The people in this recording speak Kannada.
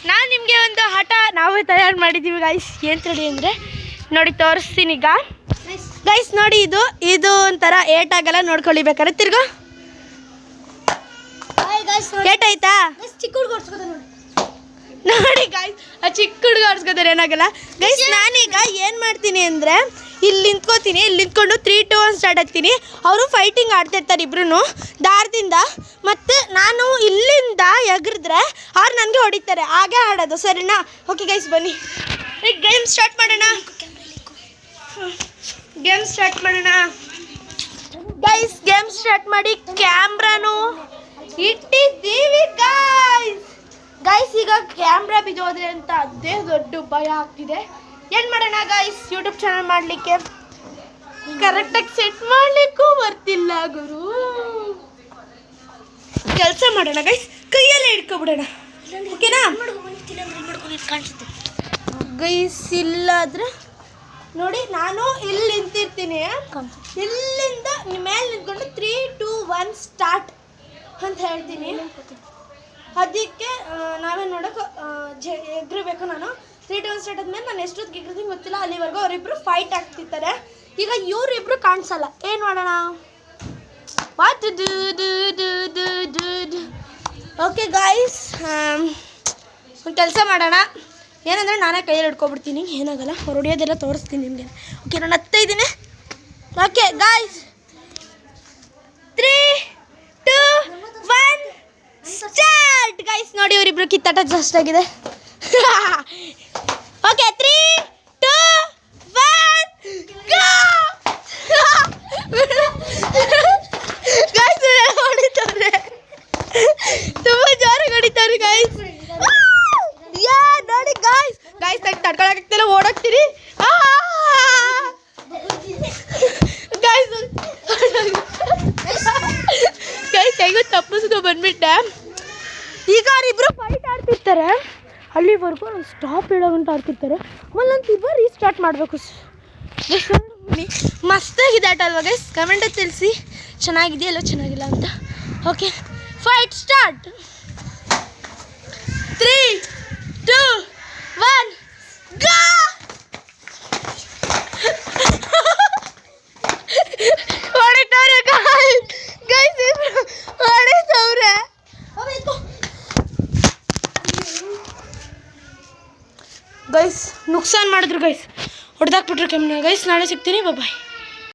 ನಾನು ನಿಮಗೆ ಒಂದು ಆಟ ನಾವೇ ತಯಾರು ಮಾಡಿದ್ದೀವಿ ಗೈಸ್. ಏನು ತಡಿ ಅಂದರೆ ನೋಡಿ ತೋರಿಸ್ತೀನಿ ಈಗ ಗೈಸ್. ನೋಡಿ ಇದು ಒಂಥರ ಏಟಾಗಲ್ಲ, ನೋಡ್ಕೊಳ್ಳಿ ಬೇಕಾದ್ರೆ. ತಿರ್ಗೋ ಏಟಾಯ್ತಾ? ಚಿಕ್ಕ ಹುಡುಗ ಓಡಿಸ್ಕೋತ ನೋಡಿ ಗೈಸ್, ಆ ಚಿಕ್ಕ ಹುಡುಗ ಓಡಿಸ್ಕೋತಾರೆ, ಏನಾಗಲ್ಲ ಗೈಸ್. ನಾನೀಗ ಏನು ಮಾಡ್ತೀನಿ ಅಂದರೆ ಇಲ್ಲಿ ನಿಂತ್ಕೋತೀನಿ. ಇಲ್ಲಿ ನಿಂತ್ಕೊಂಡು 3, 2, 1 ಸ್ಟಾರ್ಟ್ ಆಗ್ತೀನಿ. ಅವರು ಫೈಟಿಂಗ್ ಆಡ್ತಿರ್ತಾರೆ ಇಬ್ರು ದಾರದಿಂದ. ಮತ್ತು ನಾನು ಇಲ್ಲಿಂದ ಎಗರಿದ್ರೆ ಅವ್ರು ನನಗೆ ಹೊಡಿತಾರೆ. ಹಾಗೆ ಆಡೋದು, ಸರಿನಾ? ಓಕೆ ಗೈಸ್, ಬನ್ನಿ ಈಗ ಗೇಮ್ ಸ್ಟಾರ್ಟ್ ಮಾಡೋಣ. ಗೈಸ್ ಗೇಮ್ ಸ್ಟಾರ್ಟ್ ಮಾಡಿ ಕ್ಯಾಮ್ರಾನು ಇಟ್ಟಿದ್ದೀವಿ ಗೈಸ್. ಈಗ ಕ್ಯಾಮ್ರಾ ಬಿದ್ದೋದ್ರೆ ಅಂತ ಅದೇ ದೊಡ್ಡ ಭಯ ಆಗ್ತಿದೆ. ಏನು ಮಾಡೋಣ ಗೈಸ್, ಯೂಟ್ಯೂಬ್ ಚಾನಲ್ ಮಾಡಲಿಕ್ಕೆ ಕರೆಕ್ಟಾಗಿ ಸೆಟ್ ಮಾಡಲಿಕ್ಕೂ ಬರ್ತಿಲ್ಲ ಗುರು. ಕೆಲಸ ಮಾಡೋಣ ಗೈಸ್, ಕೈಯಲ್ಲೇ ಇಟ್ಕೊಬಿಡೋಣ, ಓಕೆನಾ ಗೈಸ್? ಇಲ್ಲಾದ್ರೆ ನೋಡಿ, ನಾನು ಇಲ್ಲಿ ನಿಂತಿರ್ತೀನಿ. ಇಲ್ಲಿಂದ ಮೇಲೆ ನಿಂತ್ಕೊಂಡು 3, 2, 1 ಸ್ಟಾರ್ಟ್ ಅಂತ ಹೇಳ್ತೀನಿ. ಅದಕ್ಕೆ ನಾವೇ ನೋಡೋಕೆ ಎಗರಬೇಕು. ನಾನು 3, 2, 1 ಸ್ಟಾರ್ಟ್ ಆದ್ಮೇಲೆ ನಾನು ಎಷ್ಟೊತ್ತಿಗೆ ಎಗರ್ತೀನಿ ಗೊತ್ತಿಲ್ಲ. ಅಲ್ಲಿವರೆಗೂ ಅವರಿಬ್ಬರು ಫೈಟ್ ಆಗ್ತಿರ್ತಾರೆ. ಈಗ ಇವರಿಬ್ರು ಕಾಣಿಸಲ್ಲ. ಏನು ಮಾಡೋಣ? ಓಕೆ ಗಾಯ್ಸ್, ಒಂದು ಕೆಲಸ ಮಾಡೋಣ. ಏನಂದರೆ ನಾನೇ ಕೈಯಲ್ಲಿ ಹಿಡ್ಕೊಬಿಡ್ತೀನಿ, ಏನಾಗಲ್ಲ. ಅವ್ರು ಹೊಡಿಯೋದೆಲ್ಲ ತೋರಿಸ್ತೀನಿ ನಿಮಗೆ. ಓಕೆ, ನಾನು ಹತ್ತಾ ಇದ್ದೀನಿ. Okay guys, 3, 2, 1 start. ಗೈಸ್ ನೋಡಿ, ಇವರಿಬ್ರು ಕಿತ್ತಾಟ ಜಾಸ್ತಿ ಆಗಿದೆ. ಓಕೆ, 3, 2, 1 ಗೋ. ಗೈಸ್ ಹೊಡಿತಾರೆ, ತುಂಬ ಜೋರಾಗಿ ಹೊಡಿತಾರೆ ಗೈಸ್. ನೋಡಿ ಗೈಸ್ ತಡ್ಕೊಳಕ್ಕಾಗ್ತಿಲ್ಲ, ಓಡೋಗ್ತೀರಿ ಗೈಸ್. ಹೇಗೂ ತಪ್ಪಿಸ್ಕೊ ಬಂದ್ಬಿಟ್ಟೆ. ಈಗ ಅವರಿಬ್ರು ಫೈಟ್ ಆಡ್ತಿರ್ತಾರೆ. ಅಲ್ಲಿವರೆಗೂ ನಾನು ಸ್ಟಾಪ್ ಹೇಳೋ ಗಂಟ ಆಡ್ತಿರ್ತಾರೆ. ಆಮೇಲೆ ನಾನು ತಿರ್ಗಾ ರೀಸ್ಟಾರ್ಟ್ ಮಾಡಬೇಕು. ಮಸ್ತಾಗಿದೆ ಆಟ ಅಲ್ವಾ ಗೈಸ್? ಕಮೆಂಟಲ್ಲಿ ತಿಳಿಸಿ ಚೆನ್ನಾಗಿದೆಯಲ್ಲ ಚೆನ್ನಾಗಿಲ್ಲ ಅಂತ. Okay, fight start. 3, 2, 1 ಗೋ. ಹೊಡಿತವ್ರೆ ಗೈಸ್, ಹೊಡಿತವ್ರೆ ಗೈಸ್. ನುಕ್ಸಾನ್ ಮಾಡಿದ್ರು ಗೈಸ್, ಹೊಡೆದಾಕ್ಬಿಟ್ರು ಕೆಮ್ಮನ ಗೈಸ್. ನಾಳೆ ಸಿಗ್ತೀನಿ, ಬಾಯ್.